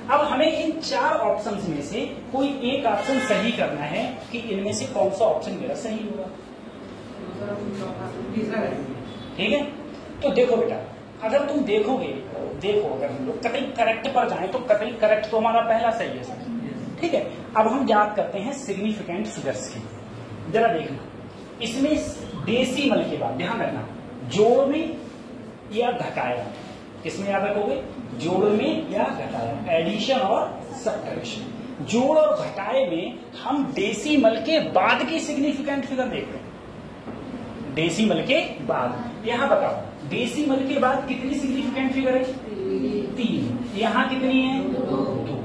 अब हमें इन 4 ऑप्शंस में से कोई एक ऑप्शन सही करना है कि इनमें से कौन सा ऑप्शन मेरा सही होगा। ठीक है, तो देखो बेटा, अगर तुम देखोगे, देखो अगर हम लोग कतई करेक्ट पर जाएं तो कतई करेक्ट तो हमारा पहला सही है सर। ठीक है, अब हम याद करते हैं सिग्निफिकेंट फिगर्स की। जरा देखना, इसमें डेसिमल के बाद ध्यान रखना, जोड़ में या घटाया, किसमें याद रखोगे, जोड़ में या घटाया, एडिशन और सब्ट्रैक्शन। जोड़ और घटाए में हम डेसिमल के बाद की सिग्निफिकेंट फिगर देखते हैं। डेसिमल के बाद, यहां बताओ डेसिमल के बाद कितनी सिग्निफिकेंट फिगर है? 3। यहां कितनी है? 2।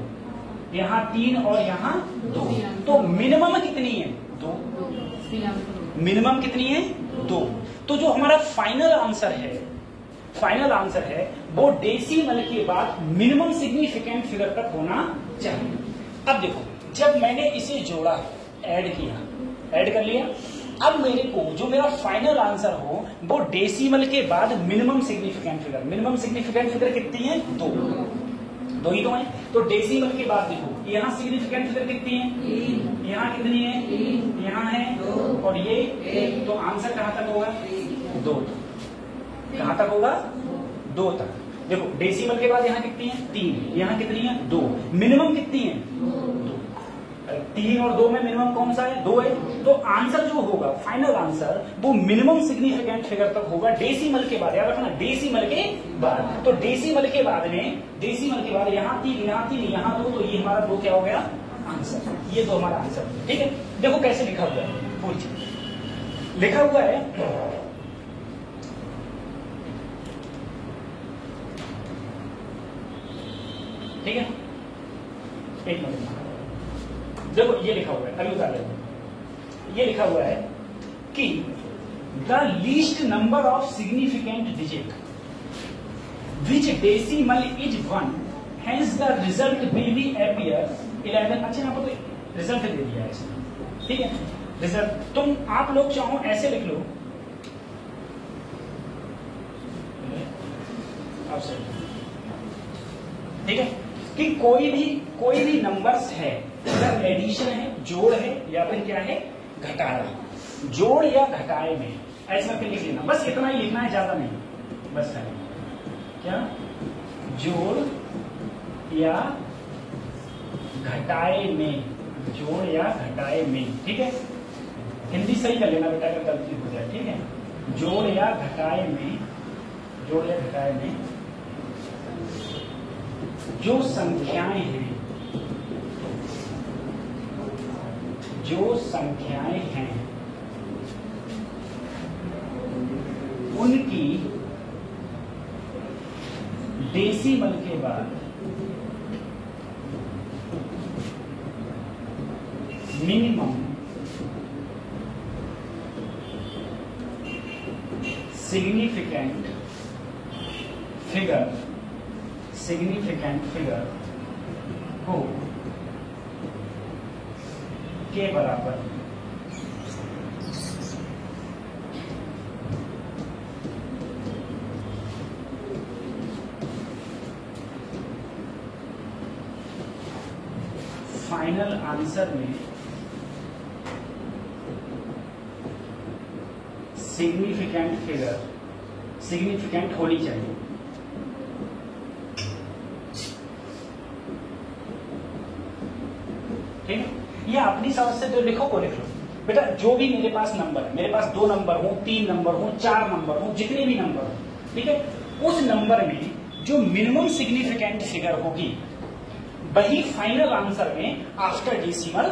यहां 3 और यहां 2। तो मिनिमम कितनी है? 2। मिनिमम कितनी है? 2। तो जो हमारा फाइनल आंसर है वो डेसिमल के बाद मिनिमम सिग्निफिकेंट फिगर तक होना चाहिए। अब देखो, जब मैंने इसे जोड़ा, ऐड किया, ऐड कर लिया, अब मेरे को जो मेरा फाइनल आंसर हो वो डेसिमल के बाद minimum significant figure, minimum significant figure कितनी है? 2 ही तो है। तो डेसिमल के बाद देखो, यहाँ सिग्निफिकेंट फिगर कितनी है? यहाँ कितनी है? यहाँ है, और ये 1। तो आंसर कहां तक होगा? 2 तक। कहां तक होगा? 2 तक। देखो डेसिमल के बाद यहाँ कितनी है? 3। यहाँ कितनी है? 2। मिनिमम कितनी है? 2। 3 और 2 में मिनिमम कौन सा है? 2 है। तो आंसर जो होगा, फाइनल आंसर, वो मिनिमम सिग्निफिकेंट फिगर तक होगा डेसिमल के बाद। याद रखना, डेसिमल के बाद। तो डेसिमल के बाद यहाँ 3, यहाँ 3, यहाँ 2, तो ये हमारा 2 क्या हो गया? आंसर। ये 2 हमारा आंसर। ठीक है, देखो कैसे लिखा हुआ है, पूरी चीज लिखा हुआ है। ठीक है, एक मिनट, देखो ये लिखा हुआ है, अभी उतार लेते। ये लिखा हुआ है कि the least number of significant digit which decimal is 1 has the result will be appear 11। अच्छा, यहाँ पर तो रिजल्ट दे दिया है इसने। ठीक है, रिजल्ट तुम आप लोग चाहो ऐसे लिख लो, आप सही। ठीक है, कि कोई भी नंबर्स है, अगर एडिशन है, जोड़ है, या फिर क्या है, घटाया, जोड़ या घटाए में ऐसा फिर लिख लेना, बस इतना ही लिखना है, ज्यादा नहीं, बस है क्या, जोड़ या घटाए में, जोड़ या घटाए में। ठीक है, हिंदी सही कर लेना बेटा अगर गलती हो जाए। ठीक है, जोड़ या घटाए में, जोड़ या घटाए में जो संख्याएं हैं, उनकी डेसिमल के बाद मिनिमम सिग्निफिकेंट फिगर को के बराबर फाइनल आंसर में सिग्निफिकेंट होनी चाहिए। ठीक है, ये अपनी समझ से जो लिखो को लिख लो बेटा। जो भी मेरे पास नंबर है, मेरे पास 2 नंबर हो, 3 नंबर हो, 4 नंबर हो, जितने भी नंबर हो, ठीक है, उस नंबर में जो मिनिमम सिग्निफिकेंट फिगर होगी वही फाइनल आंसर में आफ्टर डेसिमल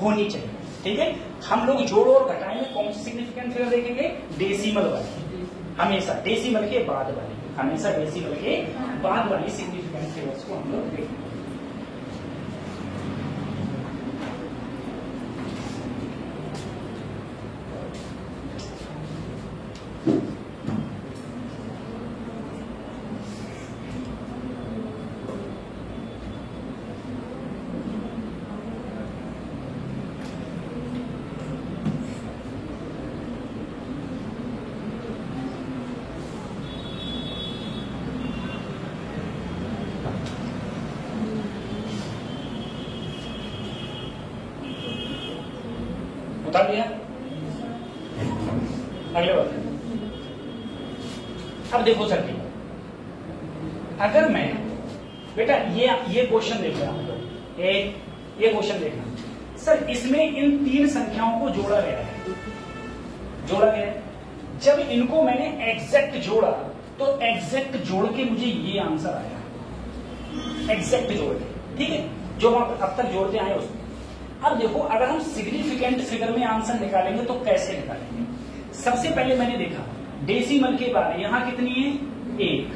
होनी चाहिए। ठीक है, हम लोग जोड़ और घटाए में कौन सी सिग्निफिकेंट फिगर देखेंगे? डेसिमल वाली, हमेशा डेसिमल के बाद वाली, हमेशा डेसिमल के बाद वाली सिग्निफिकेंट फिगर्स को हम लोग देखेंगे। बता लिया। अगले बात, अब देखो सर की, अगर मैं बेटा ये क्वेश्चन देख रहा हूं, ये क्वेश्चन देखना सर, इसमें इन तीन संख्याओं को जोड़ा गया है, जब इनको मैंने एग्जैक्ट जोड़ा तो एग्जैक्ट जोड़ के मुझे ये आंसर आया, एग्जैक्ट जोड़ के, ठीक है, जो हम अब तक जोड़ते आए उसमें। अब देखो अगर हम सिग्निफिकेंट फिगर में आंसर निकालेंगे तो कैसे निकालेंगे? सबसे पहले मैंने देखा डेसिमल के बाद यहाँ कितनी है, 1,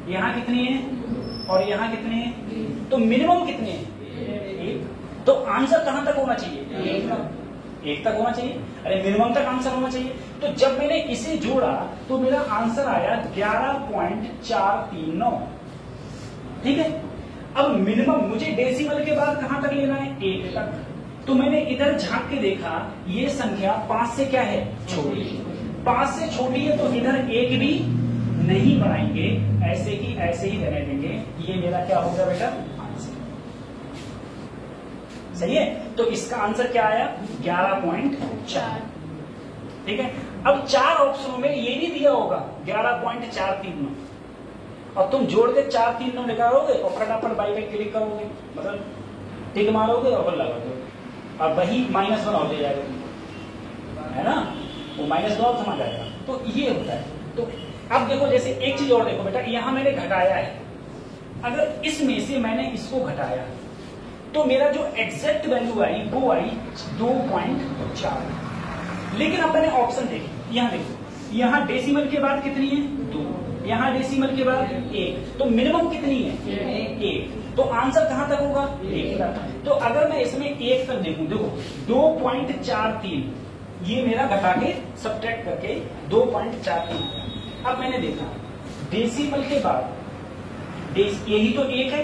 यहाँ कितनी है और यहाँ कितने हैं, तो मिनिमम कितने हैं, 1। तो आंसर कहां तक होना चाहिए, 1 तक होना चाहिए, अरे मिनिमम तक आंसर होना चाहिए। तो जब मैंने इसे जोड़ा तो मेरा आंसर आया 11.439, ठीक है। अब मिनिमम मुझे डेसिमल के बाद कहां तक लेना है, 1 तक। तो मैंने इधर झांक के देखा ये संख्या 5 से क्या है, छोटी, 5 से छोटी है, तो इधर 1 भी नहीं बढ़ाएंगे, ऐसे की ऐसे ही रहने देंगे। ये मेरा क्या होगा बेटा, आंसर। सही है, तो इसका आंसर क्या आया, 11.4, ठीक है। अब 4 ऑप्शनों में ये भी दिया होगा 11.439, और तुम जोड़ के 439 निकालोगे और फटाफट बाई पे क्लिक करोगे, मतलब टिक मारोगे और लगा दोगे, और वही -1 और दे जाएगा, है ना, वो -2 और समझ जाएगा। तो ये होता है। तो अब देखो जैसे एक चीज और देखो बेटा, यहां मैंने घटाया है, अगर इसमें से मैंने इसको घटाया तो मेरा जो एग्जैक्ट वैल्यू आई वो आई 2.4। लेकिन अब मैंने ऑप्शन देखी, यहां देखो, यहां डेसिमल के बाद कितनी है, 2, यहां डेसिमल के बाद 1, तो मिनिमम कितनी है, 1। तो आंसर कहां तक होगा, 1 तक। तो अगर मैं इसमें 1 तक देखूं, देखो 2.43, ये मेरा घटा के सब्ट्रैक्ट करके 2.43। अब मैंने देखा डेसिमल के बाद यही तो 1 है,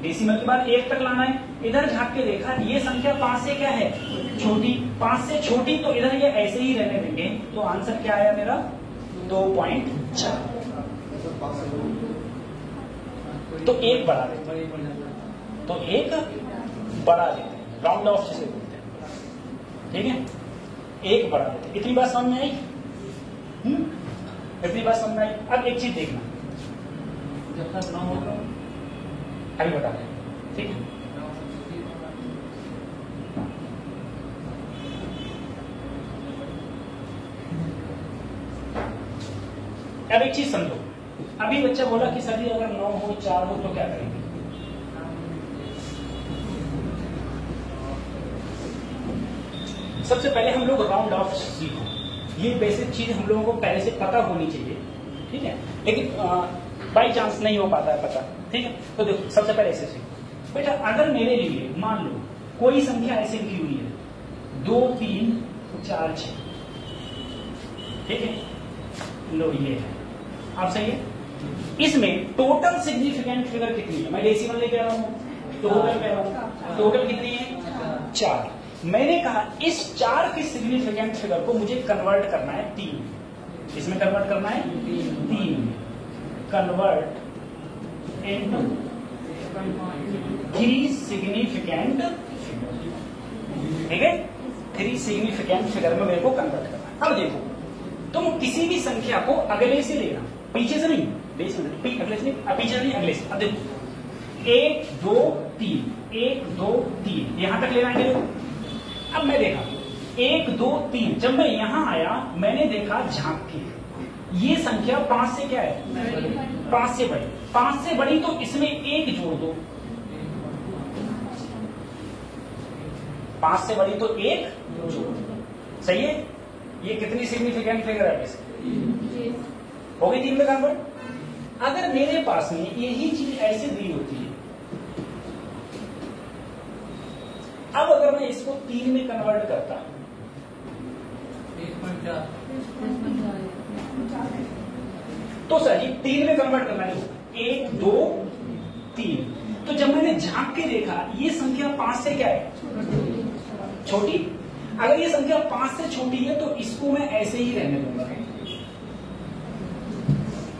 डेसिमल के बाद 1 तक लाना है। इधर झांक के देखा ये संख्या 5 से क्या है, छोटी, 5 से छोटी, तो इधर ये ऐसे ही रहने देंगे। तो आंसर क्या आया मेरा, 2.4। तो 1 बढ़ा देते, तो 1 बढ़ा देते, राउंड ऑफ जिसे बोलते हैं, ठीक है, 1 बढ़ा देते। इतनी बात समझ में आई, इतनी बात समझ में आई। अब एक चीज देखना, जब तक 9 होगा अभी बता दें, ठीक है। अब एक चीज समझो, अभी बच्चा बोला कि सर जी अगर 9 हो 4 हो तो क्या करेंगे? सबसे पहले हम लोग राउंड ऑफ सीखो, ये बेसिक चीज हम लोगों को पहले से पता होनी चाहिए, ठीक है। लेकिन बाई चांस नहीं हो पाता है पता, ठीक है। तो देखो सबसे पहले ऐसे सीखो बेटा, अगर मेरे लिए मान लो कोई संख्या ऐसे लिखी हुई है 2, 3, 4, 6, ठीक है, लो ये है, आप सही है। इसमें टोटल सिग्निफिकेंट फिगर कितनी है, मैं डेसिमल लेके आ रहा हूं, टोटल कह रहा हूं, टोटल कितनी है, 4। मैंने कहा इस 4 की सिग्निफिकेंट फिगर को मुझे कन्वर्ट करना है 3, इसमें कन्वर्ट करना है 3, कन्वर्ट इनटू 3 सिग्निफिकेंट फिगर, ठीक है, 3 सिग्निफिकेंट फिगर में मेरे को कन्वर्ट करना है। अब देखो तुम किसी भी संख्या को अगले से लेना, पीछे से नहीं, अगले से नहीं, पीछे से नहीं, अगले से। अब देखो 1, 2, 3, 1, 2, 3 यहां तक लेना है। अब मैं देखा 1, 2, 3, जब मैं यहां आया मैंने देखा झांक के ये संख्या 5 से क्या है, 5 से बड़ी, 5 से बड़ी, तो इसमें 1 जोड़ दो, 5 से बड़ी तो 1 जोड़ दो, सही है। ये कितनी सिग्निफिकेंट फिगर है, हो गई 3 में कन्वर्ट। अगर मेरे पास में यही चीज ऐसे दी होती है, अब अगर मैं इसको 3 में कन्वर्ट करता, 1.4, तो सर ये 3 में कन्वर्ट करना है, 1, 2, 3। तो जब मैंने झांक के देखा ये संख्या 5 से क्या है, छोटी। अगर ये संख्या 5 से छोटी है तो इसको मैं ऐसे ही रहने दूंगा,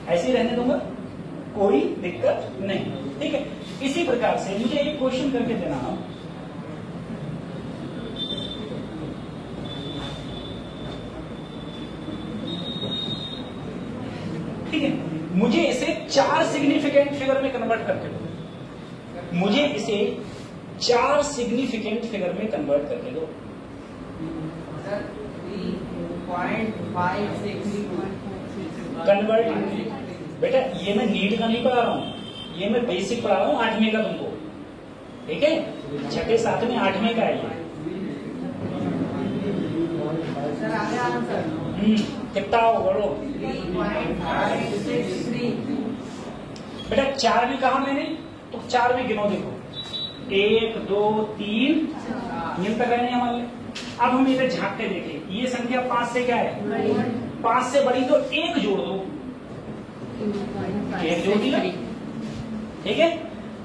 ऐसे ही रहने दूंगा, कोई दिक्कत नहीं, ठीक है। इसी प्रकार से मुझे एक क्वेश्चन करके देना, 4 सिग्निफिकेंट फिगर में कन्वर्ट करके दो। मुझे इसे 4 सिग्निफिकेंट फिगर में कन्वर्ट करके दो। 3.56 कन्वर्ट बेटा, ये मैं नीट का नहीं पढ़ा रहा हूँ, ये मैं बेसिक पढ़ा रहा हूँ 8वें का तुमको, ठीक है? 6ठे 7वें 8वें का है ये। सर आगे आंसर कितना हो बोलो? 3.563 बेटा 4 भी कहा मैंने, तो 4 में गिनो देखो, 1 2 3 इन तक रहने हमारे। अब हम इसे झांक के देखें, ये संख्या 5 से क्या है? 5 से बड़ी, तो 1 जोड़ दो, 1 जोड़ दिया, ठीक है?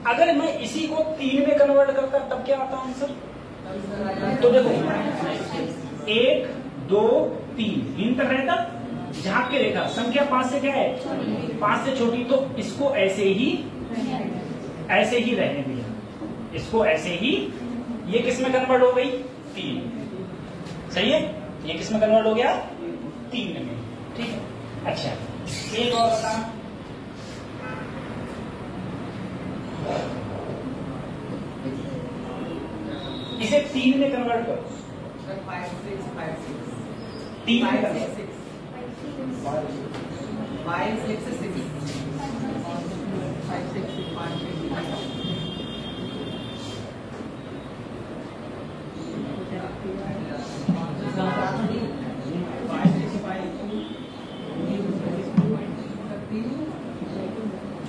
अगर मैं इसी को 3 में कन्वर्ट करता तब क्या आता आंसर? तो देखो 1 2 3 इन तक रहता, झांक के देखा संख्या 5 से क्या है? 5 से छोटी, तो इसको ऐसे ही रहने दिया, इसको ऐसे ही। ये किस में कन्वर्ट हो गई? 3। सही है, ये किस में कन्वर्ट हो गया? 3 में, ठीक है? अच्छा, एक और बता, इसे 3 में कन्वर्ट करो। 3 में कन्वर्ट, 5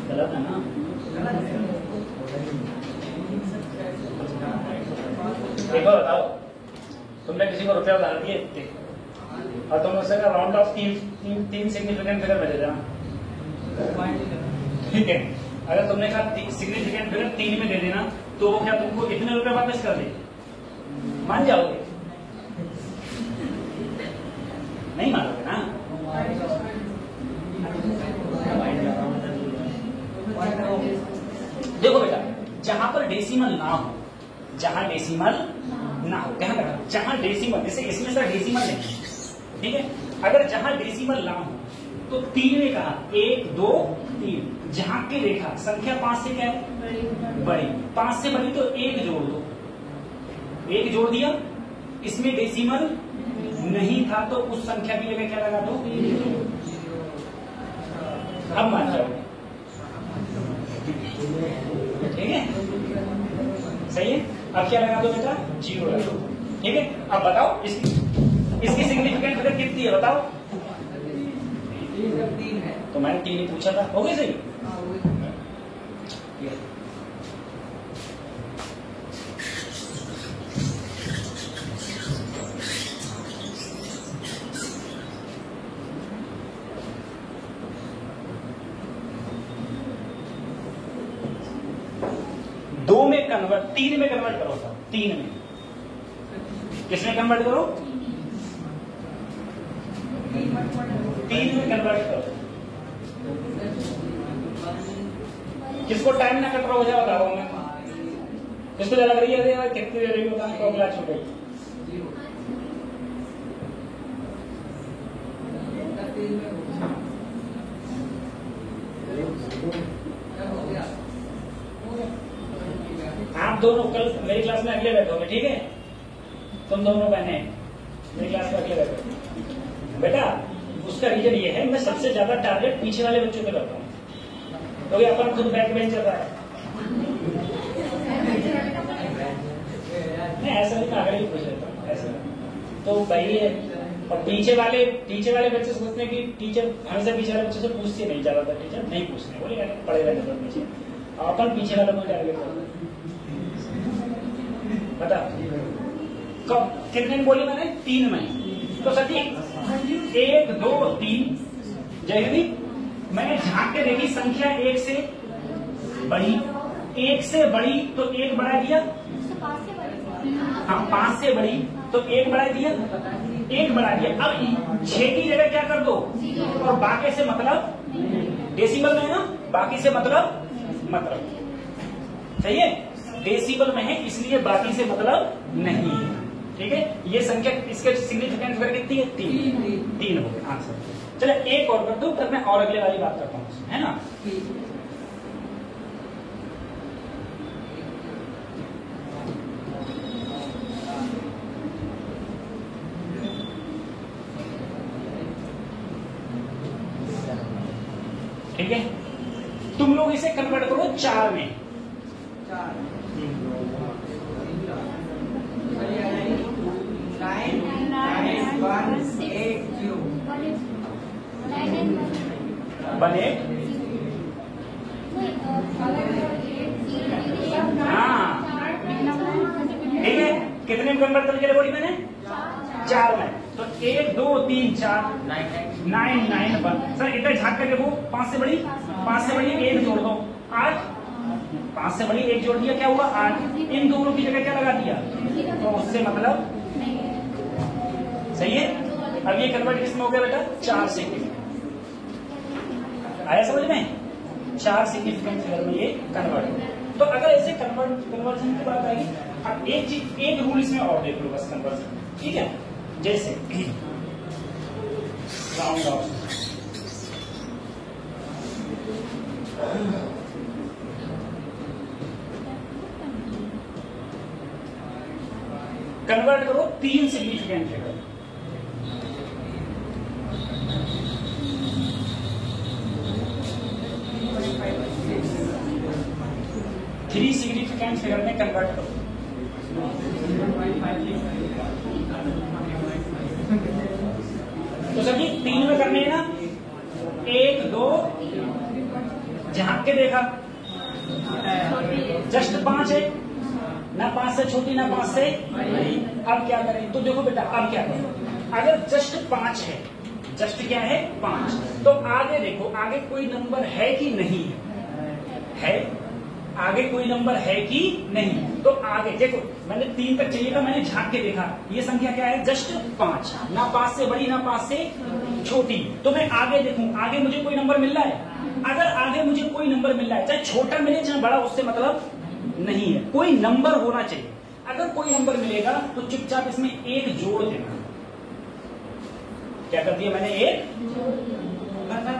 गलत है ना? एक बार बताओ, तुमने किसी को रुपया उधार दिए इतने, और तुम उससे राउंड ऑफ 3 सिग्निफिकेंट फिगर में दे देना, ठीक है? अगर तुमने कहा सिग्निफिकेंट फिगर 3 में दे देना, तो वो क्या तुमको इतने रुपए वापस कर दे? मान जाओगे? नहीं मानोगे ना? देखो बेटा, जहां पर डेसिमल ना हो, जहां डेसिमल ना हो, ध्यान रखना, जहां डेसिमल, जैसे इसमें सर डेसिमल नहीं, ठीक है? अगर जहां डेसिमल ना हो, तो 3 में कहा 1 2 3, जहां की रेखा संख्या 5 से क्या है? बड़ी। 5 से बड़ी, तो 1 जोड़ दो, 1 जोड़ दिया, इसमें डेसिमल नहीं था, तो उस संख्या की जगह क्या लगा दो? अब मान जाओ, ठीक है? सही है। अब क्या लगा दो बेटा? 0 लगा दो, ठीक है? अब बताओ इसकी सिग्निफिकेंट फिगर कितनी है बताओ? 3 है। तो मैंने 3 ही पूछा था, हो गई सही? दो में कन्वर्ट, 3 में कन्वर्ट करो सर, 3 में। किसमें कन्वर्ट करो? 3 में कन्वर्ट करो। किसको टाइम ना कट रहा हो जाए बताओ मैं, किसको लग रही है यार कितनी देर रही होता है, तो अगला छूट गई। आप दोनों कल मेरी क्लास में अगले बैठोगे, ठीक है? तुम दोनों बहने मेरी क्लास में अगले बैठोगे बेटा। उसका रीजन ये है, मैं सबसे ज्यादा टारगेट पीछे वाले बच्चों पे करता हूँ, क्योंकि अपन खुद बैक बेंच चल रहा है। नहीं ऐसा नहीं, मैं आगे ही पूछ लेता हूँ ऐसा, तो भाई है। और पीछे वाले बच्चे सोचते हैं कि टीचर हमेशा पीछे वाले बच्चों से पूछते नहीं, ज्यादातर टीचर नहीं पूछते, बोले पढ़े रहने पर पीछे, अपन पीछे वालों को टारगेट करते हैं। बता कब कितने में बोली मैंने? 3 में। तो सचिन 1 2 3 जय हिंदी। मैंने झांक के देखी संख्या 1 से बड़ी, 1 से बड़ी तो 1 बढ़ा दिया, हाँ 5 से बड़ी तो 1 बढ़ा दिया, 1 बढ़ा दिया। अब 6 की जगह क्या कर दो? और बाकी से मतलब डेसिमल में है ना, बाकी से मतलब सही है, डेसिमल में है इसलिए बाकी से मतलब नहीं है, ठीक है, ये संख्या इसके सिग्निफिकेंट फिगर कितनी है? 3 हो गए आंसर। चलो एक और कर दो, फिर मैं और अगले वाली बात करता हूँ, है ना। ठीक है, तुम लोग इसे कन्वर्ट करो 4 में। 1 हाँ ठीक है, कितने में कन्वर्ट करके बोली मैंने? 4 में। तो 1 2 3 4 9 9 1। सर इधर झाँक करके वो 5 से बड़ी 1 जोड़ दो 8, 5 से बड़ी 1 जोड़ दिया, क्या हुआ? 8। इन दोनों की जगह क्या लगा दिया? तो उससे मतलब सही है। अब ये कन्वर्ट किसमें हो गया बेटा? 4 सिग्निफिकेंट। आया समझ में? 4 सिग्निफिकेंट फिगर में ये कन्वर्ट हो गया। तो अगर ऐसे कन्वर्जन की बात आएगी, अब एक चीज, एक रूल इसमें और देख लो बस कन्वर्जन, ठीक है। जैसे राउंड ऑफ, कन्वर्ट करो 3 significant figure. Three significant figure में कन्वर्ट करो। तो सभी 3 में करने हैं ना, 1 2 झांक के देखा, जस्ट 5 है ना, 5 से छोटी ना 5 से। अब क्या करें? तो देखो बेटा अब क्या करें, अगर जस्ट 5 है, जस्ट क्या है? 5, तो आगे देखो, आगे कोई नंबर है कि नहीं है? आगे कोई नंबर है कि नहीं? तो आगे देखो, मैंने 3 तक चाहिए था, मैंने झांक के देखा, ये संख्या क्या है? जस्ट 5, ना 5 से बड़ी ना 5 से छोटी। तो मैं आगे देखूं, आगे मुझे कोई नंबर मिल रहा है? अगर आगे मुझे कोई नंबर मिल रहा है, चाहे छोटा मिले चाहे बड़ा, उससे मतलब नहीं है, कोई नंबर होना चाहिए। अगर कोई नंबर मिलेगा तो चुपचाप इसमें 1 जोड़ देना। क्या कर दिया मैंने? 1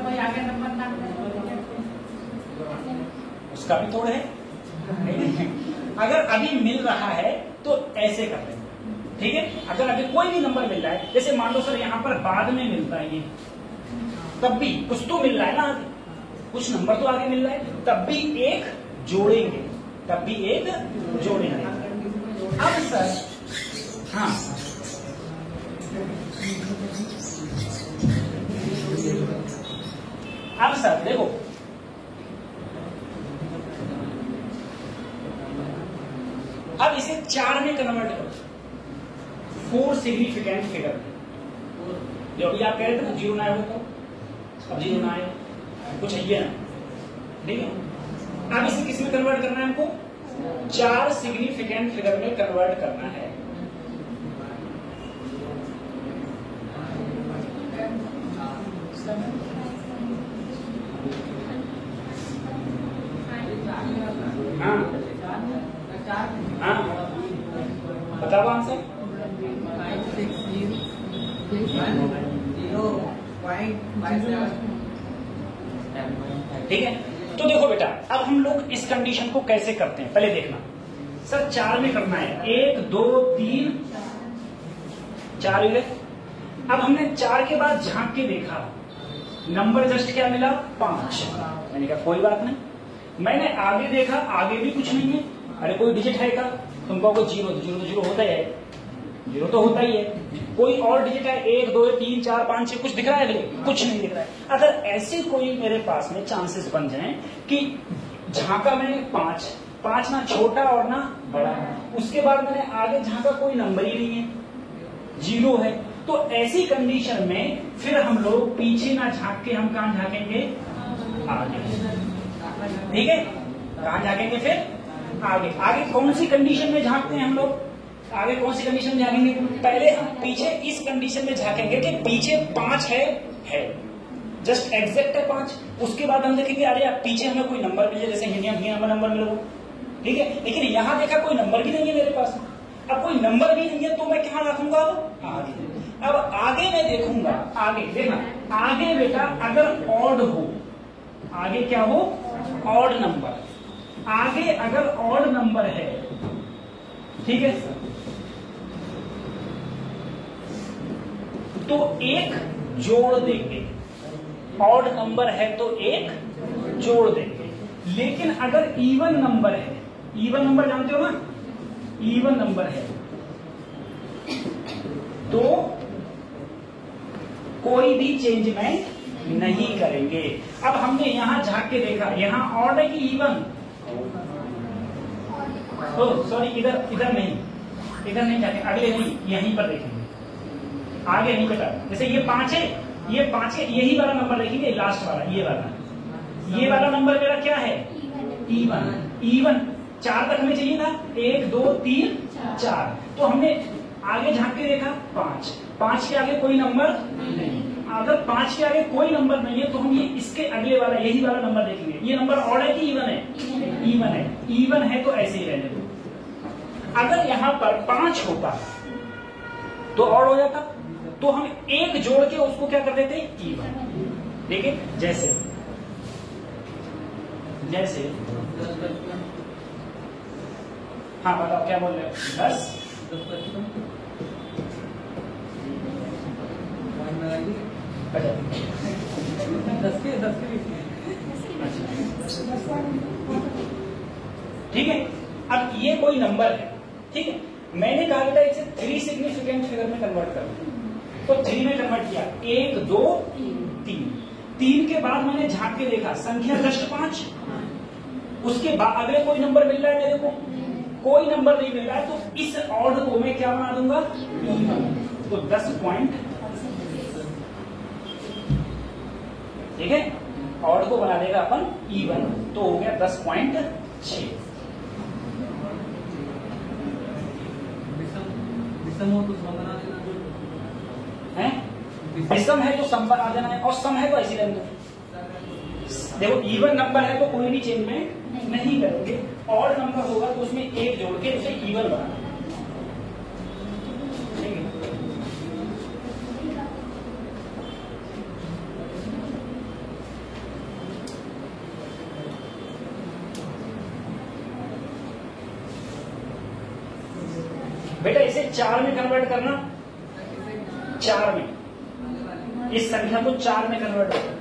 कोई आगे नंबर ना, उसका भी तोड़ है। अगर अभी मिल रहा है तो ऐसे कर लेंगे, ठीक है। अगर अभी कोई भी नंबर मिल रहा है, जैसे मान लो सर यहाँ पर बाद में मिलता है ये, तब भी कुछ तो मिल रहा है ना, कुछ नंबर तो आगे मिल रहा है, तब भी 1 जोड़ेंगे, तब भी 1 जोड़ेंगे। अब सर हाँ, अब सर देखो, अब इसे 4 में कन्वर्ट करो, 4 सिग्निफिकेंट फिगर में। जो अभी आप कह रहे थे ना 0 ना आए, तो अब 0 ना आए, कुछ है ना, ठीक है। अब इसे किस में कन्वर्ट करना है हमको? 4 सिग्निफिकेंट फिगर में कन्वर्ट करना है। हाँ बताओ आंसर। 560.57। ठीक है, तो देखो बेटा, अब हम लोग इस कंडीशन को कैसे करते हैं पहले देखना। सर 4 में करना है, 1 2 3 4 हुए। अब हमने 4 के बाद झांक के देखा, नंबर जस्ट क्या मिला? 5। मैंने कहा कोई बात नहीं। मैंने आगे देखा, आगे भी कुछ नहीं है। अरे कोई डिजिट है क्या? तुम कहोगे 0, तो 0 तो 0 होता ही है, 0 तो होता ही है। कोई और डिजिट है? 1 2 3 4 5 6 कुछ दिख रहा है? अगले कुछ नहीं दिख रहा है। अगर ऐसे कोई मेरे पास में चांसेस बन जाएं कि झांका मैंने 5 ना छोटा और ना बड़ा, उसके बाद मैंने आगे झांका कोई नंबर ही नहीं है, 0 है, तो ऐसी कंडीशन में फिर हम लोग पीछे ना झांक के हम कहां झांकेंगे? आगे, ठीक है। कहां झांकेंगे फिर? आगे। आगे कौन सी कंडीशन में झांकते हैं हम लोग? आगे कौन सी कंडीशन में झांकेंगे? पहले हम पीछे इस कंडीशन में झांकेंगे कि पीछे 5 है, जस्ट एग्जैक्ट है 5। उसके बाद हम देखेंगे अरे यार पीछे हमें कोई नंबर मिले, जैसे हिंदी नंबर मिले, ठीक है। लेकिन यहां देखा कोई नंबर भी नहीं है मेरे पास, अब कोई नंबर भी नहीं है तो मैं क्या रखूंगा आगे। अब आगे मैं देखूंगा, आगे देखना, आगे बेटा अगर ऑड हो, आगे क्या हो, ऑड नंबर, आगे अगर ऑड नंबर है, ठीक है, तो एक जोड़ देंगे। ऑड नंबर है तो एक जोड़ देंगे। लेकिन अगर इवन नंबर है, इवन नंबर जानते हो ना, इवन नंबर है तो कोई भी चेंजमेंट नहीं करेंगे। अब हमने यहां झांक के देखा, यहां ऑड है कि इवन, सॉरी इधर नहीं जाके, अगले नहीं, यहीं पर देखेंगे, आगे नहीं बेटा। जैसे ये 5 है, ये 5 है, यही वाला नंबर देखेंगे, लास्ट वाला, ये वाला नंबर मेरा क्या है, इवन। 4 तक हमें चाहिए था, 1 2 3 4, तो हमने आगे झांक के देखा 5 के आगे कोई नंबर नहीं। अगर 5 के आगे कोई नंबर नहीं है तो हम ये इसके अगले वाला, यही वाला नंबर देखेंगे। ये नंबर ऑड है कि इवन है, इवन है तो ऐसे ही रहने दो। अगर यहां पर 5 होता तो ऑड हो जाता, तो हम एक जोड़ के उसको क्या कर देते, इवन। देखिए जैसे हाँ बताओ क्या बोल रहे हो, 10 ठीक है। अब ये कोई नंबर है, ठीक है, मैंने कहा बेटा इसे 3 सिग्निफिकेंट फिगर में कन्वर्ट करो, तो 3 में कन्वर्ट किया, 1 2 3 के बाद मैंने झांक के देखा, संख्या जस्ट 5, उसके बाद अगले कोई नंबर मिल रहा है मेरे को, कोई नंबर नहीं मिल रहा है, तो इस ऑड को मैं क्या बना दूंगा, तो 10 पॉइंट, ठीक है, ऑड को बना देगा अपन इवन, तो हो गया 10.6। है विषम है तो सम बना देना है, और सम है तो ऐसी रहने दो। देखो इवन नंबर है तो कोई भी चेंज में नहीं करेंगे, ऑड नंबर होगा तो उसमें एक जोड़ के उसे इवन बना, ठीक है। बेटा इसे 4 में कन्वर्ट करना, 4 में, इस संख्या को 4 में कन्वर्ट करना।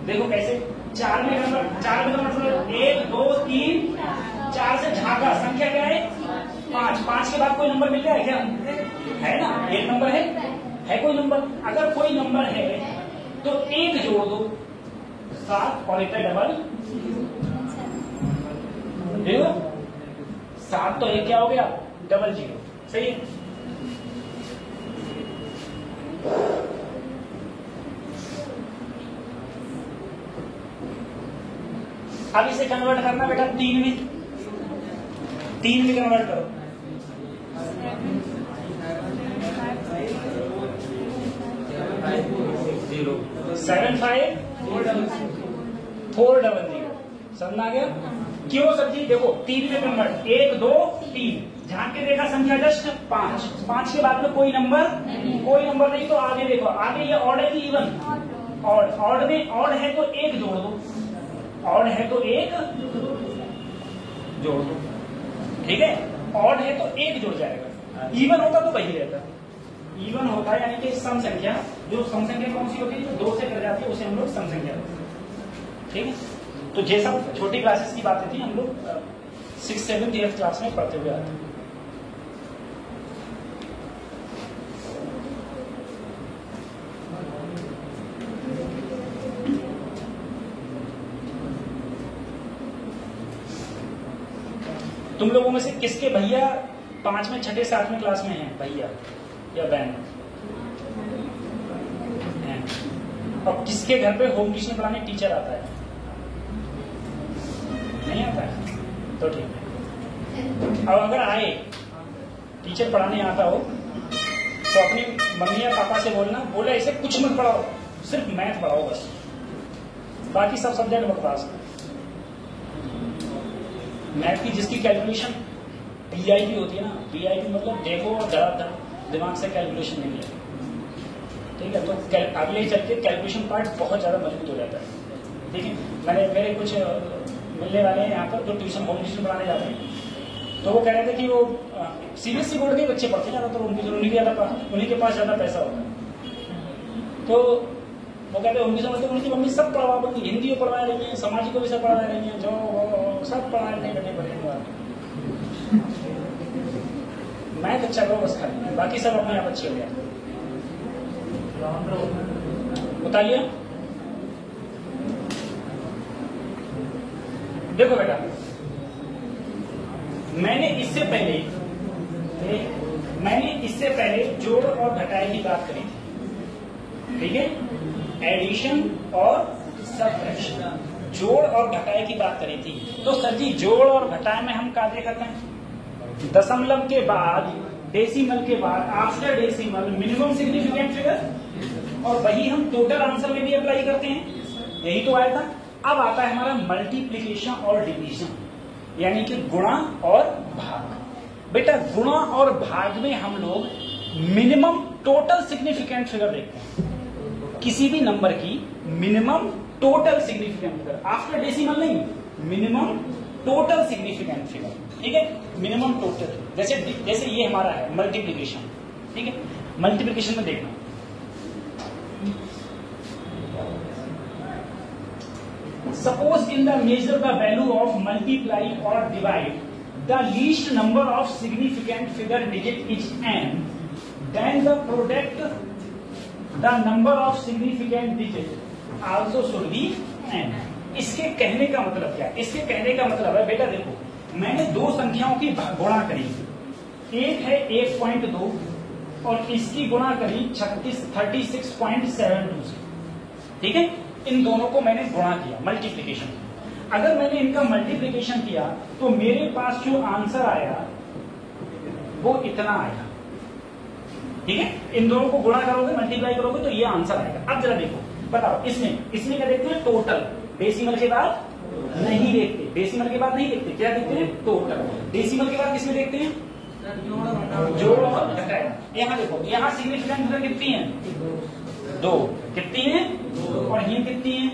देखो कैसे 4 में कन्वर्ट, 1 2 3 4 से झांका, संख्या क्या है 5 के बाद कोई नंबर मिल गया है क्या, है ना, एक नंबर है कोई नंबर, अगर कोई नंबर है तो एक जोड़ दो, 7 और एक डबल, देखो 7 तो एक क्या हो गया, डबल 0, सही है। अब इसे कन्वर्ट करना बेटा 3 में कन्वर्ट करो, 7 5 4 0 0, समझ आ गया क्यों सर जी। देखो 3 में कन्वर्ट, 1 2 3, झांक के देखा संख्या जस्ट 5 के बाद में कोई नंबर नहीं, तो आगे देखो, आगे ये ऑड है कि इवन, ऑड में ऑड है तो एक जोड़ दो, ऑड है तो एक जोड़ दो, ठीक है, ऑड है तो एक जुड़ जाएगा, इवन होता तो वही रहता, इवन होता है यानी कि सम संख्या, जो सम संख्या कौन सी होती है, जो 2 से कर जाती है उसे हम लोग सम संख्या बोलते हैं, ठीक है। तो ये सब छोटी क्लासेस की बातें थी, हम लोग 6th 7th 8th क्लास में पढ़ते हुए आते हैं। तुम लोगों में से किसके भैया 5वें 6ठे 7वें क्लास में हैं भैया या बहन हैं, और किसके घर पे होम ट्यूशन पढ़ाने टीचर आता है? नहीं आता है, तो ठीक है। अब अगर आए टीचर पढ़ाने आता हो तो अपनी मम्मी या पापा से बोलना, बोले ऐसे कुछ मत पढ़ाओ, सिर्फ मैथ पढ़ाओ बस, बाकी सब सब्जेक्ट बकवास। मैथ की जिसकी कैलकुलेशन पीआईपी होती है ना, पीआईपी मतलब देखो और धड़ाधड़ दिमाग से कैलकुलेशन नहीं है, ठीक है, तो अगले चल के कैलकुलेशन पार्ट बहुत ज्यादा मजबूत हो जाता है। देखिए मैंने मेरे कुछ मिलने वाले हैं यहाँ पर जो ट्यूशन होम ट्यूशन पढ़ाने जाते हैं, तो वो कह रहे थे कि वो सीबीएसई बोर्ड के बच्चे पढ़ते हैं ज्यादातर, उन्हीं के पास ज्यादा पैसा होता है। तो वो कहते हैं उनकी समझते उनकी मम्मी सब पढ़वा देंगी, हिंदी को पढ़वा रही है, समाज को भी सब पढ़ा रही है, जो सब पढ़ा रहे बड़े बड़े। मैथ अच्छा करो बस खाली, बाकी सब अपने आप अच्छे हो गया। बताइए, देखो बेटा मैंने इससे पहले जोड़ और घटाए की बात करी थी, ठीक है, एडिशन और सबट्रैक्शन, जोड़ और घटाए की बात करी थी। तो सर जी जोड़ और घटाए में हम क्या देखते हैं? दशमलव के बाद, डेसिमल के बाद, after decimal minimum significant figure, और वही हम टोटल आंसर में भी अप्लाई करते हैं, यही तो आया था। अब आता है हमारा मल्टीप्लीकेशन और डिवीजन, यानी कि गुणा और भाग। बेटा गुणा और भाग में हम लोग मिनिमम टोटल सिग्निफिकेंट फिगर देखते हैं, किसी भी नंबर की minimum total significant figure, after decimal नहीं, मिनिमम टोटल सिग्निफिकेंट फिगर, ठीक है, मिनिमम टोटल। जैसे ये हमारा है मल्टीप्लीकेशन, ठीक है, मल्टीप्लीकेशन में देखना, suppose in the measure the value of multiply or divide the least number of significant figure digit is n, then the product the number of significant digit also should be n। इसके कहने का मतलब क्या है? इसके कहने का मतलब है बेटा देखो मैंने दो संख्याओं की गुणा करी, एक है 1.2 और इसकी गुणा करी 36.72 से, ठीक है, इन दोनों को मैंने गुणा किया, मल्टीप्लीकेशन। अगर मैंने इनका मल्टीप्लीकेशन किया तो मेरे पास जो आंसर आया वो इतना आया, ठीक है, इन दोनों को गुणा करोगे मल्टीप्लाई करोगे तो ये आंसर आएगा। अब जरा देखो बताओ इसमें क्या देखते हैं? टोटल, डेसिमल के बाद नहीं देखते, डेसिमल के बाद नहीं देखते, क्या देखते हैं? टोटल। डेसिमल के बाद किसमें देखते हैं? जोड़ और घटाए। यहाँ देखो यहाँ सिग्निफिकेंट फिगर कितनी है? 2। कितनी है? और ये कितनी है?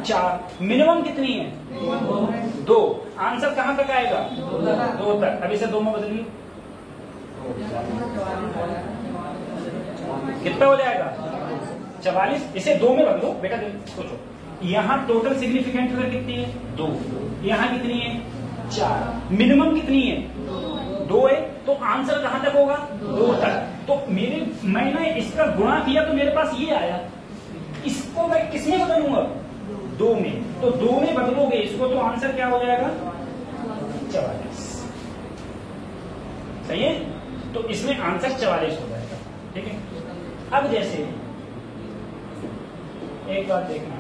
4। मिनिमम कितनी है? 2। आंसर कहां तक आएगा? 2 तक। अब इसे 2 में बदलिए, कितना हो जाएगा? 44। इसे 2 में बदलो बेटा, सोचो यहाँ टोटल सिग्निफिकेंट फिगर कितनी है? 2। यहाँ कितनी है? 4। मिनिमम कितनी है? 2 है, तो आंसर कहां तक होगा? 2 तक। तो मैंने इसका गुणा किया तो मेरे पास ये आया, इसको मैं किसमें बदलूंगा? 2 में। तो 2 में बदलोगे इसको तो आंसर क्या हो जाएगा? 44। सही है, तो इसमें आंसर 44 हो जाएगा, ठीक है। अब जैसे एक बात देखना,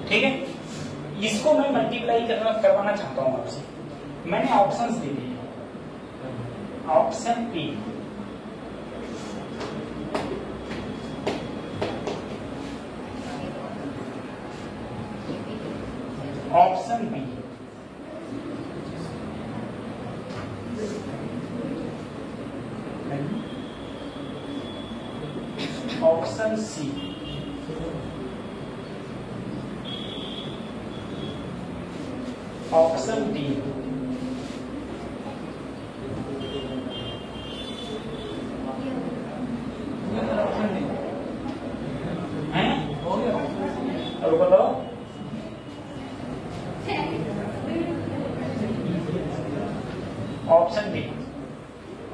ठीक है, इसको मैं मल्टीप्लाई करवाना चाहता हूं आपसे। मैंने ऑप्शंस दे दिए, option A, option B, option C, option D, अब बताओ option D,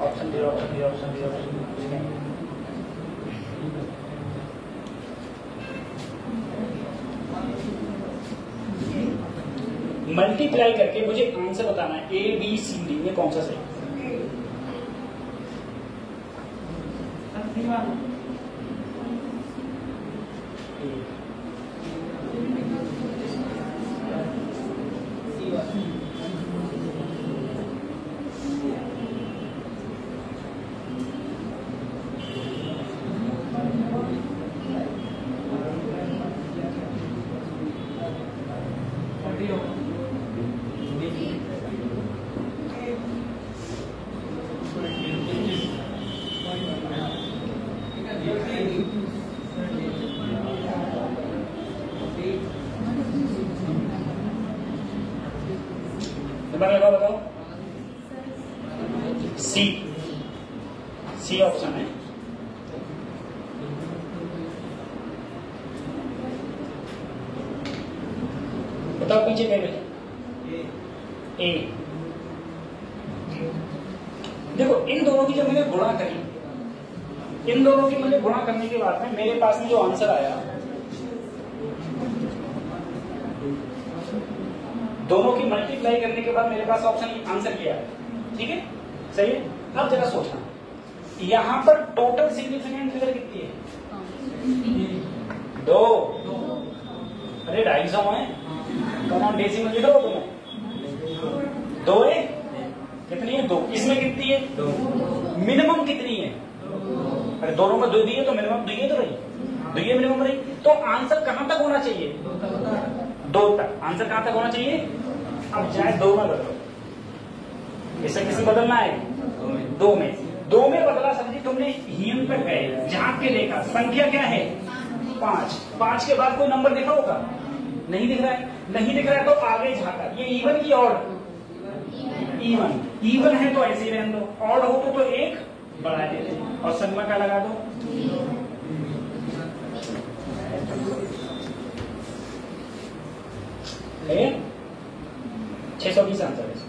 option D, option D, option D, option D. Multiply करके मुझे आंसर बताना है ए बी सी डी में कौन सा सही। नंबर लगा बताओ। सी, सी ऑप्शन है। बताओ पीछे क्या है? ए। देखो इन दोनों की जब मैंने गुणा करी, इन दोनों की मैंने गुणा करने के बाद में मेरे पास में जो आंसर आया, दोनों की मल्टीप्लाई करने के बाद मेरे पास ऑप्शन आंसर किया है, ठीक है, सही है। अब जरा सोचना, यहां पर टोटल सिग्निफिकेंट फिगर कितनी है? 2। अरे 250 है, कौन डेसिमल लिखो तुम्हें? 2 है, कितनी है? 2। इसमें कितनी है? 2। मिनिमम कितनी है? अरे दोनों में 2 दिए तो मिनिमम 2 तो रही, 2 मिनिमम रही। तो आंसर कहां तक होना चाहिए? 2 तक। आंसर कहां तक होना चाहिए? अब चाहे 2 में बदलो, इसे किसी बदलना है 2 में। 2 में बदला सर जी तुमने, हीन पे गए, झांक के देखा, संख्या क्या है? 5। 5 के बाद कोई नंबर दिखा होगा? नहीं दिख रहा है। नहीं दिख रहा है तो आगे झांका, ये इवन की ऑड? इवन। इवन है तो ऐसे ही रहने दो, ऑड हो तो 1 बढ़ा देते और संख्या क्या लगा दो? 620 आंसर है।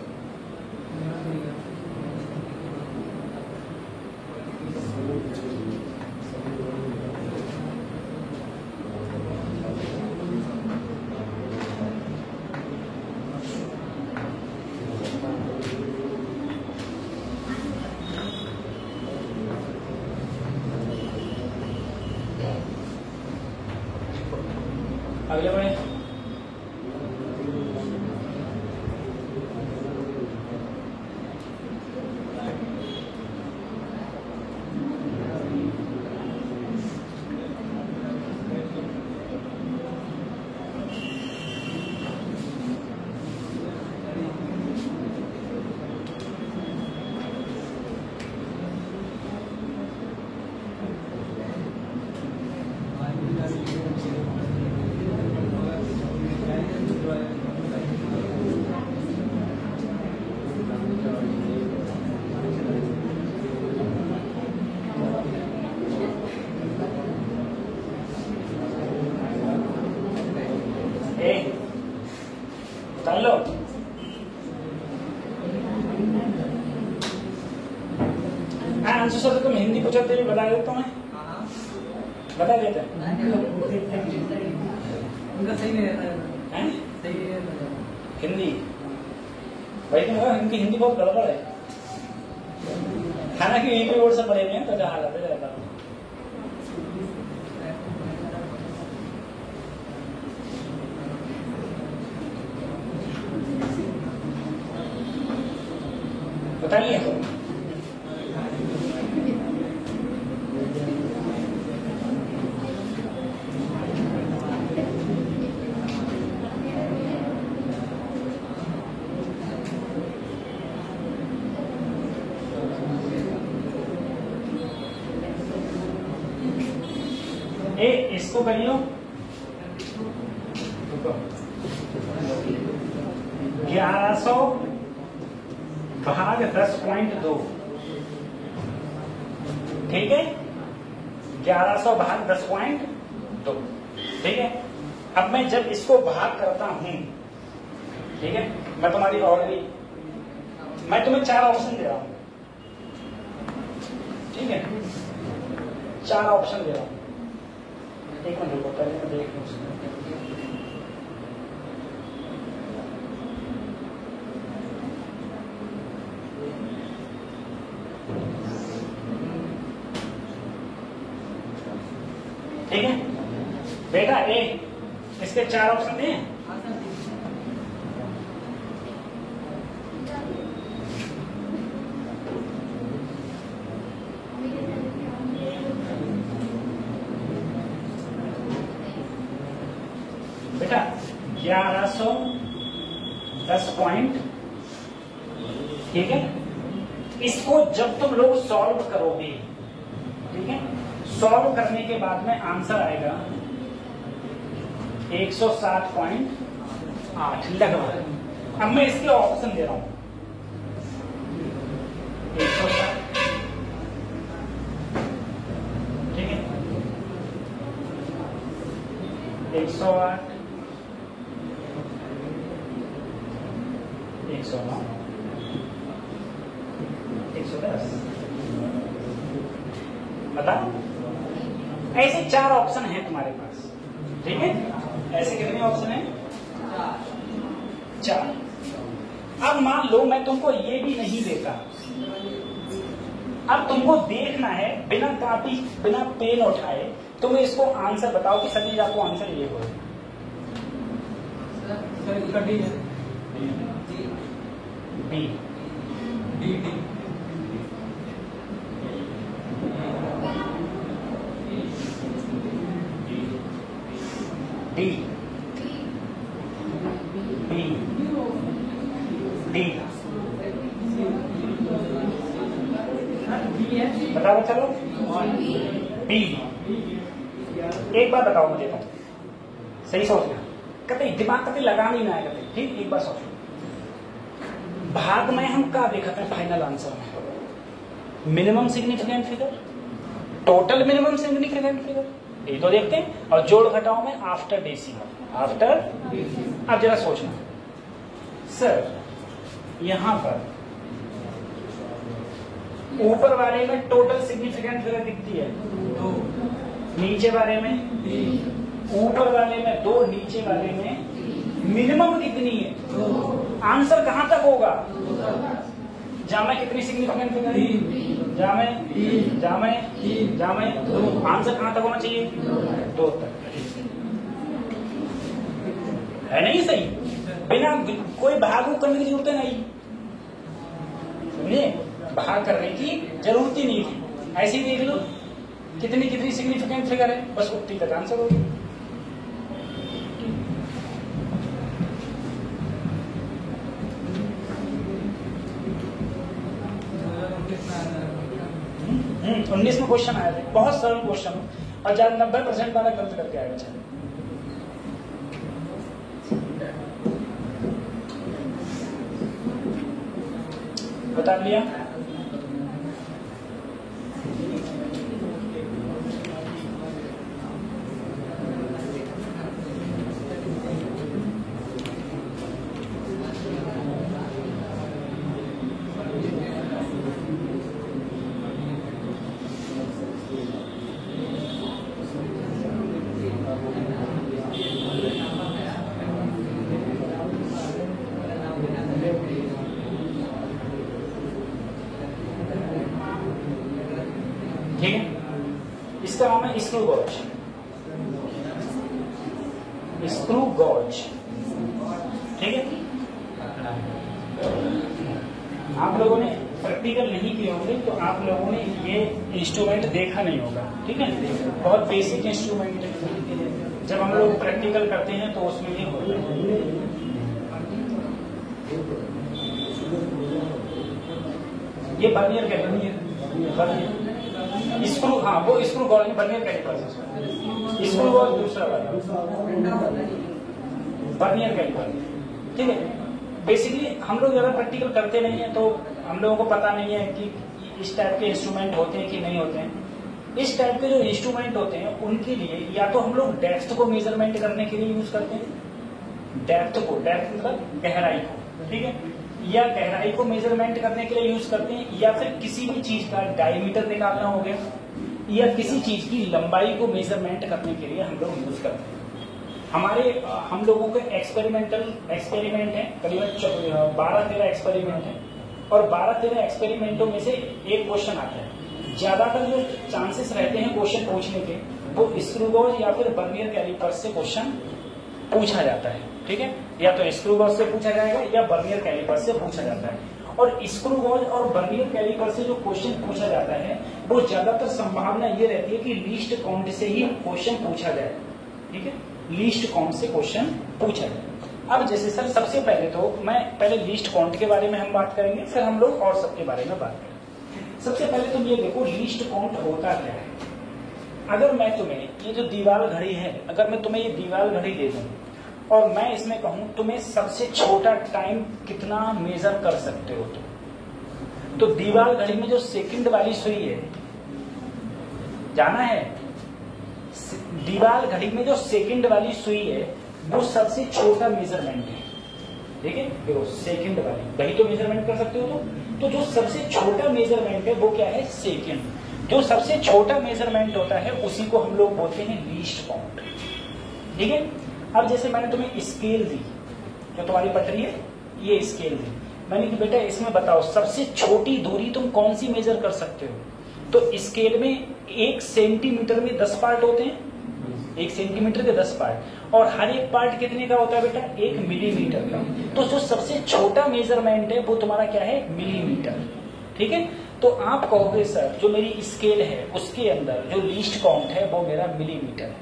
अगले बढ़े। कर लो। आंसर सर तुम हिंदी पूछो तो बता देता हूँ, बता देते हैं। उनका सही नहीं रहता है, सही नहीं रहता हिंदी भाई तुम इनकी हिंदी बहुत गड़बड़ है। हालांकि एक बोर्ड से पढ़े हुए हैं तो जहाँ रहते रहता हूँ। बताइए इसको करियो 1100 भाग 10.2, ठीक है, 1100 भाग 10.2, ठीक है। अब मैं जब इसको भाग करता हूं, ठीक है, मैं तुम्हारी और भी, मैं तुम्हें 4 ऑप्शन दे रहा हूं, ठीक है, 4 ऑप्शन दे रहा हूं। एक मिनट रुको, पहले मैं देख लूं उसमें। ठीक है बेटा, इसके 4 ऑप्शन दिए हैं। बेटा 1110 पॉइंट, ठीक है। इसको जब तुम लोग सॉल्व करोगे, ठीक है, सॉल्व करने के बाद में आंसर आएगा 107.8 लगभग। अब मैं इसके ऑप्शन दे रहा हूं, 107, ठीक है, 108, 109, 110। बताओ, ऐसे 4 ऑप्शन हैं तुम्हारे पास, ठीक है। ऐसे कितने ऑप्शन हैं? 4। अब मान लो मैं तुमको ये भी नहीं देता, अब तुमको देखना है बिना कॉपी बिना पेन उठाए, तुम इसको आंसर बताओ कि सभी आपको आंसर ये हो। बी, डी, बी, डी, बताओ चलो। बी। एक बार बताओ मुझे, तुम सही सोचना, कभी दिमाग कभी लगाना ही ना है कभी, ठीक। एक बार सोचो, भाग में हम क्या देखते हैं फाइनल आंसर में? Minimum significant figure, total minimum significant figure, ये तो देखते हैं, और जोड़ घटाओ में आफ्टर डेसिमल, आफ्टर। अब जरा सोचना सर, यहां पर ऊपर वाले में टोटल सिग्निफिकेंट फिगर दिखती है 2, नीचे वाले में, ऊपर वाले में 2, नीचे वाले में मिनिमम कितनी है? आंसर कहां तक होगा? जामे कितनी सिग्निफिकेंट फिगर? जामे आंसर कहां तक होना चाहिए? 2 तक, है नहीं सही? बिना कोई भाग करने की जरूरत नहीं, समझे? भाग करने की जरूरत ही नहीं थी, ऐसे ही देख लो कितनी कितनी सिग्निफिकेंट फिगर है, बस उतनी तक आंसर होगी। हाँ। 19 में क्वेश्चन आया था, बहुत सरल क्वेश्चन, और 90% वाला गलत करके आया। अच्छा, बता लिया। ठीक है, इसका नाम है स्क्रू गॉज। स्क्रू गॉज, ठीक है। आप लोगों ने प्रैक्टिकल नहीं किए होंगे तो आप लोगों ने ये इंस्ट्रूमेंट देखा नहीं होगा, ठीक है। बहुत बेसिक इंस्ट्रूमेंट है, जब हम लोग प्रैक्टिकल करते हैं तो उसमें ये होता है। ये बर्नियर क्या है? बर्नियर स्क्रू, हाँ वो स्क्रू गॉज में बर्नियर कैलिपर है। स्क्रू गॉज दूसरा वाला बर्नियर कैलिपर, ठीक है। बेसिकली हम लोग ज्यादा प्रैक्टिकल करते नहीं है तो हम लोगों को पता नहीं है कि इस टाइप के इंस्ट्रूमेंट होते हैं कि नहीं होते हैं। इस टाइप के जो इंस्ट्रूमेंट होते हैं उनके लिए या तो हम लोग डेप्थ को मेजरमेंट करने के लिए यूज करते हैं, डेप्थ मतलब गहराई को, ठीक है, या गहराई को मेजरमेंट करने के लिए यूज करते हैं, या फिर किसी भी चीज का डायमीटर निकालना हो गया, या किसी चीज की लंबाई को मेजरमेंट करने के लिए हम लोग यूज करते हैं। हम लोगों के एक्सपेरिमेंट है, करीबन 12-13 एक्सपेरिमेंट है, और 12-13 एक्सपेरिमेंटों में से एक क्वेश्चन आता है। ज्यादातर जो चांसेस रहते हैं क्वेश्चन पूछने के, वो स्क्रू गॉज या फिर बर्नियर कैलिपर्स से क्वेश्चन पूछा जाता है, ठीक है, या तो स्क्रू गॉज से पूछा जाएगा या बर्नियर कैलिपर्स से पूछा जाता है। और स्क्रू गॉज और बर्नियर कैलिपर से जो क्वेश्चन पूछा जाता है वो ज्यादातर संभावना ये रहती है कि लीस्ट काउंट से ही क्वेश्चन पूछा जाए, ठीक है, लीस्ट काउंट से क्वेश्चन पूछा जाए। अब जैसे सर सबसे पहले तो मैं पहले लीस्ट काउंट के बारे में हम बात करेंगे, फिर हम लोग और सबके बारे में बात करेंगे। सबसे पहले तुम ये देखो लीस्ट काउंट होता क्या है। अगर मैं तुम्हें ये जो दीवार घड़ी है, अगर मैं तुम्हें ये दीवार घड़ी दे दूं और मैं इसमें कहूं तुम्हें सबसे छोटा टाइम कितना मेजर कर सकते हो, तो दीवार घड़ी में जो सेकंड वाली सुई है, जाना है, दीवार घड़ी में जो सेकंड वाली सुई है वो सबसे छोटा मेजरमेंट है, ठीक है, देखो सेकंड वाली घड़ी तो मेजरमेंट कर सकते हो, तो जो सबसे छोटा मेजरमेंट है वो क्या है, सेकंड। जो सबसे छोटा मेजरमेंट होता है उसी को हम लोग बोलते हैं लीस्ट काउंट, ठीक है। अब जैसे मैंने तुम्हें स्केल दी, जो तुम्हारी पटरी है ये स्केल दी, मैंने कि बेटा इसमें बताओ सबसे छोटी दूरी तुम कौन सी मेजर कर सकते हो, तो स्केल में 1 सेंटीमीटर में 10 पार्ट होते हैं, 1 सेंटीमीटर के 10 पार्ट, और हर एक पार्ट कितने का होता है बेटा, 1 मिलीमीटर का। तो जो सबसे छोटा मेजरमेंट है वो तुम्हारा क्या है, मिलीमीटर, ठीक है। तो आप कहोगे सर जो मेरी स्केल है उसके अंदर जो लीस्ट काउंट है वो मेरा मिलीमीटर है,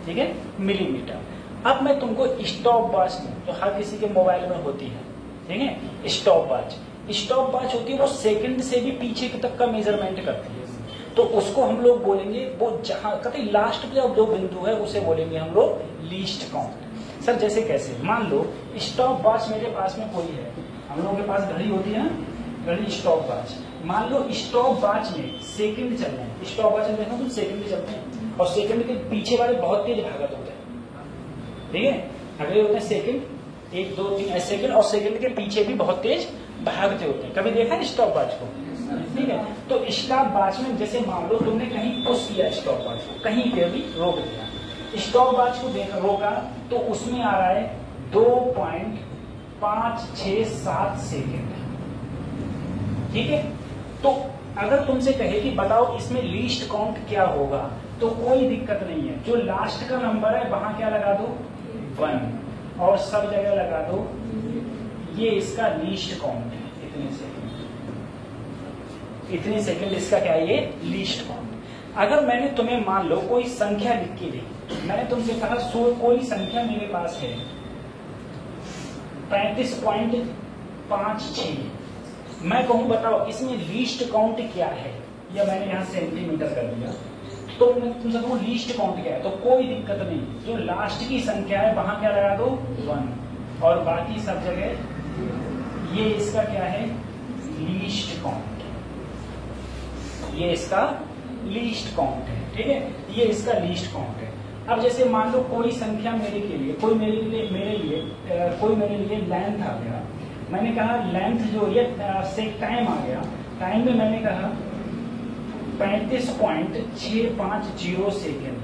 ठीक है, मिलीमीटर। अब मैं तुमको स्टॉप वॉच जो हर किसी के मोबाइल में होती है, ठीक है, स्टॉप वॉच होती है, वो सेकंड से भी पीछे तक का मेजरमेंट करती है, तो उसको हम लोग बोलेंगे, वो जहां कभी लास्ट पे जो बिंदु है उसे बोलेंगे हम लोग लीस्ट काउंट। सर जैसे कैसे, मान लो स्टॉप वॉच मेरे पास में कोई है, हम लोगों के पास घड़ी होती है ना, घड़ी स्टॉप वॉच, मान लो स्टॉप वॉच में सेकंड चल रहे हैं, स्टॉप वॉच में देखो तुम सेकंड चलते हैं, और सेकंड के पीछे वाले बहुत तेज भागत होते हैं, ठीक है, अगले होते हैं सेकंड 1 2 3 ऐसे सेकंड, और सेकंड के पीछे भी बहुत तेज भागते होते हैं। कभी देखा है स्टॉप वॉच को, ठीक है। तो स्टॉप वॉच में जैसे मान लो तुमने कहीं पुश किया स्टॉप वॉच को, कहीं पे भी रोक दिया, स्टॉप वॉच को रोका तो उसमें आ रहा है 2.567 सेकेंड, ठीक है। तो अगर तुमसे कहे कि बताओ इसमें लीस्ट काउंट क्या होगा, तो कोई दिक्कत नहीं है, जो लास्ट का नंबर है वहां क्या लगा दो 1, और सब जगह लगा दो ये इसका लीस्ट काउंट है, इतने सेकंड इसका क्या है, ये लीस्ट काउंट। अगर मैंने तुम्हें मान लो कोई संख्या लिख के दी, मैंने तुमसे कहा कोई संख्या मेरे पास है 35.56, मैं कहूं बताओ इसमें लीस्ट काउंट क्या है, या मैंने यहां सेंटीमीटर कर दिया, तो मैं तुमसे कहूं लीस्ट काउंट क्या है, तो कोई दिक्कत नहीं, जो लास्ट की संख्या है वहां क्या लगा दो 1, और बाकी सब जगह ये इसका क्या है, लीस्ट काउंट, ये इसका लीस्ट काउंट है, ठीक है, ये इसका लीस्ट काउंट है। अब जैसे मान लो कोई संख्या मेरे लिए कोई मेरे लिए लेंथ आ गया, मैंने कहा लेंथ जो ये से टाइम आ गया, टाइम में मैंने कहा 35.650 सेकेंड,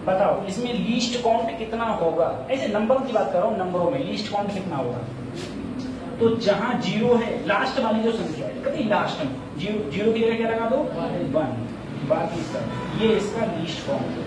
बताओ इसमें लीस्ट काउंट कितना होगा, ऐसे नंबरों की बात कर रहा हूं, नंबरों में लीस्ट काउंट कितना होगा, तो जहां 0 है लास्ट वाली जो संख्या है, कभी लास्ट में 0 की जगह क्या लगा दो 1, बाकी सब ये इसका लीस्ट काउंट है।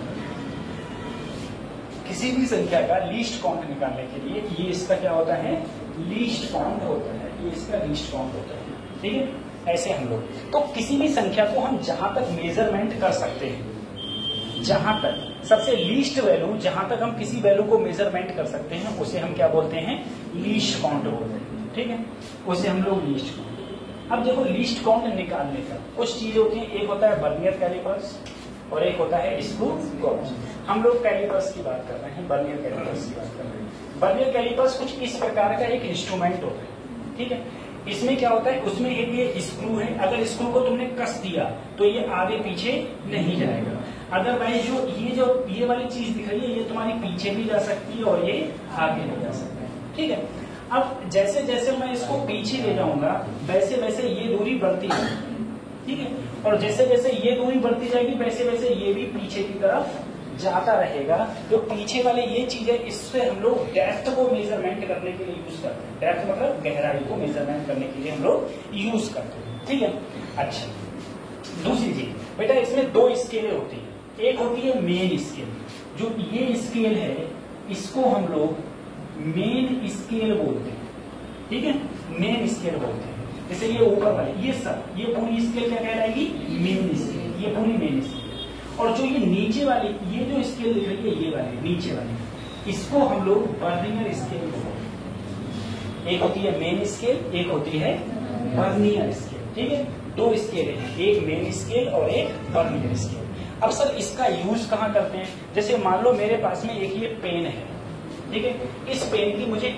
किसी भी संख्या का लीस्ट काउंट निकालने के लिए ये इसका क्या होता है, लीस्ट काउंट होता है, ये इसका लीस्ट काउंट होता है, ठीक है। ऐसे हम लोग तो किसी भी संख्या को हम जहां तक मेजरमेंट कर सकते हैं, जहां तक सबसे लीस्ट वैल्यू, जहां तक हम किसी वैल्यू को मेजरमेंट कर सकते हैं उसे हम क्या बोलते हैं, लीस्ट काउंट बोलते हैं, ठीक है, उसे हम लोग लीस्ट काउंट। अब देखो लीस्ट काउंट निकालने का कुछ चीज होती है, एक होता है बर्नियर कैलिपर्स और एक होता है स्क्रू गॉज। हम लोग कैलिपर्स की बात कर रहे हैं, बर्नियर कैलिपर्स की बात कर रहे हैं। बर्नियर कैलिपर्स कुछ इस प्रकार का एक इंस्ट्रूमेंट होता है, ठीक है। इसमें क्या होता है, उसमें एक ये स्क्रू है, अगर स्क्रू को तुमने कस दिया तो ये आगे पीछे नहीं जाएगा। अदरवाइज जो ये वाली चीज दिख रही है ये तुम्हारी पीछे भी जा सकती है और ये आगे भी जा सकता है। ठीक है, अब जैसे जैसे मैं इसको पीछे ले जाऊंगा वैसे वैसे ये दूरी बढ़ती जाएगी। ठीक है, और जैसे जैसे ये दूरी बढ़ती जाएगी वैसे वैसे ये भी पीछे की तरफ जाता रहेगा। जो पीछे वाले ये चीज है इससे हम लोग डेप्थ को मेजरमेंट करने के लिए यूज करते हैं। डेप्थ मतलब गहराई को मेजरमेंट करने के लिए हम लोग यूज करते हैं। ठीक है, अच्छा दूसरी चीज बेटा, इसमें दो स्केलें होती है। एक होती है मेन स्केल, जो ये स्केल है इसको हम लोग मेन स्केल बोलते हैं। ठीक है, मेन स्केल बोलते हैं। जैसे ये ऊपर वाले ये पूरी स्केल क्या कहलाएगी, मेन स्केल, ये पूरी मेन स्केल। और जो ये नीचे वाली ये जो स्केल दिख रही है ये वाली नीचे वाली, इसको हम लोग वर्नियर स्केल बोलते हैं। एक होती है मेन स्केल, एक होती है वर्नियर स्केल। ठीक है, दो स्केल है, एक मेन स्केल और एक वर्नियर स्केल। अब सर इसका यूज कहाँ करते हैं, जैसे मान लो मेरे पास में एक ये पेन है। ठीक है, इस पेन की मुझे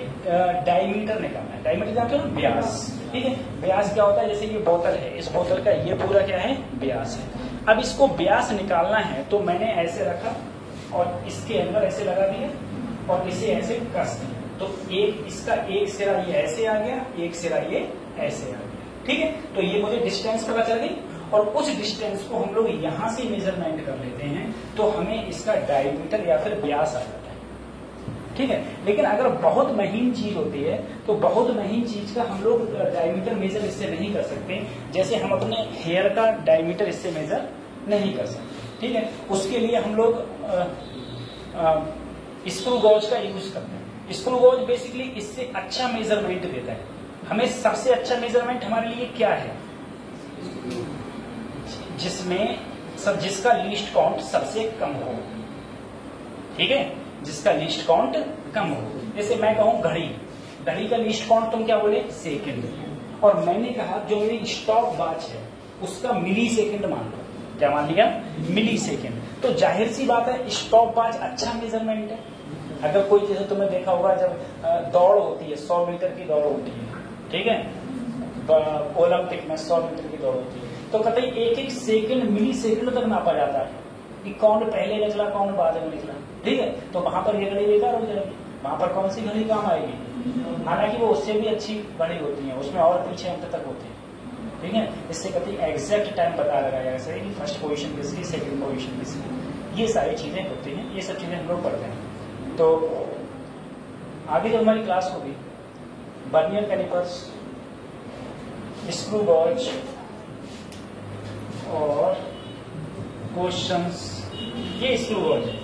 डायमीटर निकालना है। डायमीटर जानते हो, व्यास। ठीक है, व्यास क्या होता है, जैसे ये बोतल है, इस बोतल का ये पूरा क्या है, व्यास है। अब इसको व्यास निकालना है तो मैंने ऐसे रखा और इसके अंदर ऐसे लगा दिया और इसे ऐसे कस दिया, तो एक इसका एक सिरा ये ऐसे आ गया, एक सिरा ये ऐसे आ गया। ठीक है, तो ये मुझे डिस्टेंस पता चल गई और उस डिस्टेंस को हम लोग यहां से मेजरमेंट कर लेते हैं तो हमें इसका डायमीटर या फिर व्यास आ जाता है। ठीक है, लेकिन अगर बहुत महीन चीज होती है तो बहुत महीन चीज का हम लोग डायमीटर मेजर इससे नहीं कर सकते। जैसे हम अपने हेयर का डायमीटर इससे मेजर नहीं कर सकते। ठीक है, उसके लिए हम लोग स्क्रू गॉज का यूज करते हैं। स्क्रू गॉज बेसिकली इससे अच्छा मेजरमेंट देता है हमें। सबसे अच्छा मेजरमेंट हमारे लिए क्या है, जिसका लीस्ट काउंट सबसे कम हो। ठीक है, जिसका लीस्ट काउंट कम हो। जैसे मैं कहूं घड़ी का लीस्ट काउंट तुम क्या बोले, सेकंड, और मैंने कहा जो मेरी स्टॉप वॉच है उसका मिली सेकंड मान लो। क्या मान लिया, मिली सेकंड। तो जाहिर सी बात है स्टॉप वॉच अच्छा मेजरमेंट है। अगर कोई जैसे तुमने देखा होगा जब दौड़ होती है, 100 मीटर की दौड़ होती है, ठीक है, ओलंपिक में 100 मीटर की दौड़ होती है, तो कतई एक एक सेकंड मिली सेकंड तक नापा जाता है कि कौन पहले निकला कौन बाद में निकला। ठीक है, तो वहां पर ये घड़ी बेकार हो जाएगी, वहां पर कौन सी घड़ी काम आएगी। हालांकि वो उससे भी अच्छी घड़ी होती है, उसमें और पीछे अंत तक होती है। ठीक है, इससे कभी एग्जैक्ट टाइम पता लगाया जा सके कि फर्स्ट पोजीशन किसकी, सेकंड पोजीशन किसकी, ये सारी चीजें होती हैं। ये सब चीजें हम लोग पढ़ते हैं। तो आगे जो हमारी क्लास होगी वर्नियर कैलिपर्स, स्क्रू गॉज और क्वेश्चंस, ये स्क्रू गॉज है।